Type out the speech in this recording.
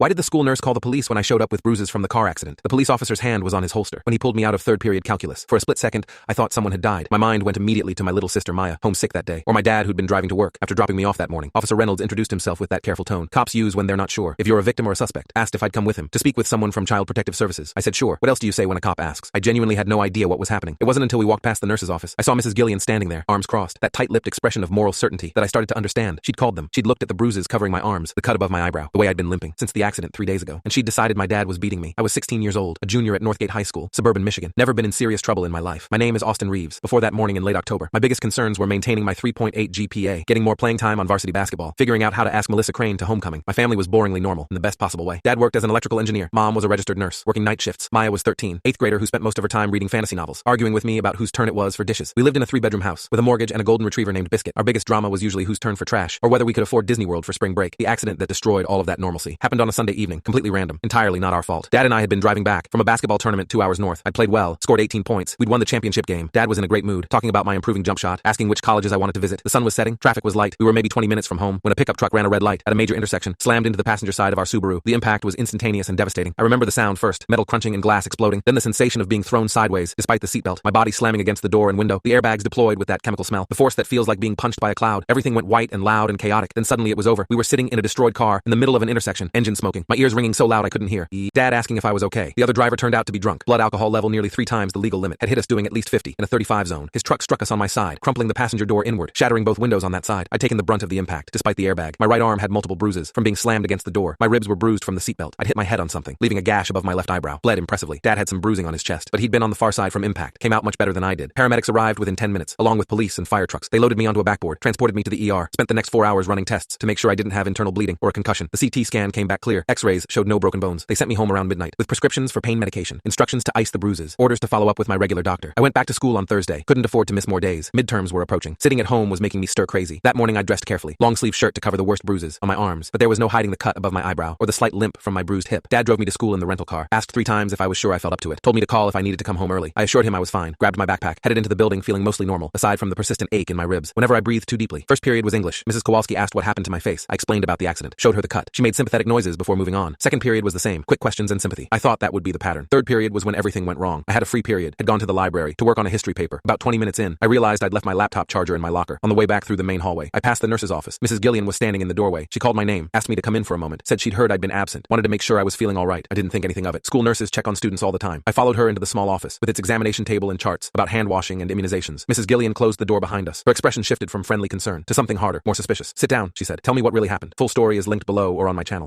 Why did the school nurse call the police when I showed up with bruises from the car accident? The police officer's hand was on his holster when he pulled me out of third period calculus. For a split second, I thought someone had died. My mind went immediately to my little sister Maya, homesick that day, or my dad who'd been driving to work after dropping me off that morning. Officer Reynolds introduced himself with that careful tone cops use when they're not sure. If you're a victim or a suspect, asked if I'd come with him to speak with someone from Child Protective Services. I said sure. What else do you say when a cop asks? I genuinely had no idea what was happening. It wasn't until we walked past the nurse's office I saw Mrs. Gillian standing there, arms crossed, that tight-lipped expression of moral certainty that I started to understand. She'd called them. She'd looked at the bruises covering my arms, the cut above my eyebrow, the way I'd been limping since the accident 3 days ago, and she'd decided my dad was beating me. I was 16 years old, a junior at Northgate High School, suburban Michigan. Never been in serious trouble in my life. My name is Austin Reeves. Before that morning in late October, my biggest concerns were maintaining my 3.8 GPA, getting more playing time on varsity basketball, figuring out how to ask Melissa Crane to homecoming. My family was boringly normal in the best possible way. Dad worked as an electrical engineer. Mom was a registered nurse, working night shifts. Maya was 13, 8th grader who spent most of her time reading fantasy novels, arguing with me about whose turn it was for dishes. We lived in a 3-bedroom house with a mortgage and a golden retriever named Biscuit. Our biggest drama was usually whose turn for trash, or whether we could afford Disney World for spring break. The accident that destroyed all of that normalcy happened on a Sunday evening, completely random, entirely not our fault. Dad and I had been driving back from a basketball tournament 2 hours north. I'd played well, scored 18 points. We'd won the championship game. Dad was in a great mood, talking about my improving jump shot, asking which colleges I wanted to visit. The sun was setting, traffic was light. We were maybe 20 minutes from home when a pickup truck ran a red light at a major intersection, slammed into the passenger side of our Subaru. The impact was instantaneous and devastating. I remember the sound first, metal crunching and glass exploding, then the sensation of being thrown sideways despite the seatbelt, my body slamming against the door and window, the airbags deployed with that chemical smell, the force that feels like being punched by a cloud. Everything went white and loud and chaotic. Then suddenly it was over. We were sitting in a destroyed car in the middle of an intersection, engine smoking, my ears ringing so loud I couldn't hear. Dad asking if I was okay. The other driver turned out to be drunk. Blood alcohol level nearly 3 times the legal limit. Had hit us doing at least 50 in a 35 zone. His truck struck us on my side, crumpling the passenger door inward, shattering both windows on that side. I'd taken the brunt of the impact, despite the airbag. My right arm had multiple bruises from being slammed against the door. My ribs were bruised from the seatbelt. I'd hit my head on something, leaving a gash above my left eyebrow. Bled impressively. Dad had some bruising on his chest, but he'd been on the far side from impact. Came out much better than I did. Paramedics arrived within 10 minutes, along with police and fire trucks. They loaded me onto a backboard, transported me to the ER, spent the next 4 hours running tests to make sure I didn't have internal bleeding or a concussion. The CT scan came back clear. X-rays showed no broken bones. They sent me home around midnight with prescriptions for pain medication, instructions to ice the bruises, orders to follow up with my regular doctor. I went back to school on Thursday. Couldn't afford to miss more days. Midterms were approaching. Sitting at home was making me stir crazy. That morning I dressed carefully. Long sleeve shirt to cover the worst bruises on my arms, but there was no hiding the cut above my eyebrow or the slight limp from my bruised hip. Dad drove me to school in the rental car. Asked 3 times if I was sure I felt up to it. Told me to call if I needed to come home early. I assured him I was fine. Grabbed my backpack. Headed into the building feeling mostly normal, aside from the persistent ache in my ribs whenever I breathed too deeply. First period was English. Mrs. Kowalski asked what happened to my face. I explained about the accident. Showed her the cut. She made sympathetic noises before moving on. Second period was the same. Quick questions and sympathy. I thought that would be the pattern. Third period was when everything went wrong. I had a free period. Had gone to the library to work on a history paper. About 20 minutes in, I realized I'd left my laptop charger in my locker. On the way back through the main hallway, I passed the nurse's office. Mrs. Gillian was standing in the doorway. She called my name, asked me to come in for a moment, said she'd heard I'd been absent, wanted to make sure I was feeling all right. I didn't think anything of it. School nurses check on students all the time. I followed her into the small office with its examination table and charts about hand washing and immunizations. Mrs. Gillian closed the door behind us. Her expression shifted from friendly concern to something harder, more suspicious. Sit down, she said. Tell me what really happened. Full story is linked below or on my channel.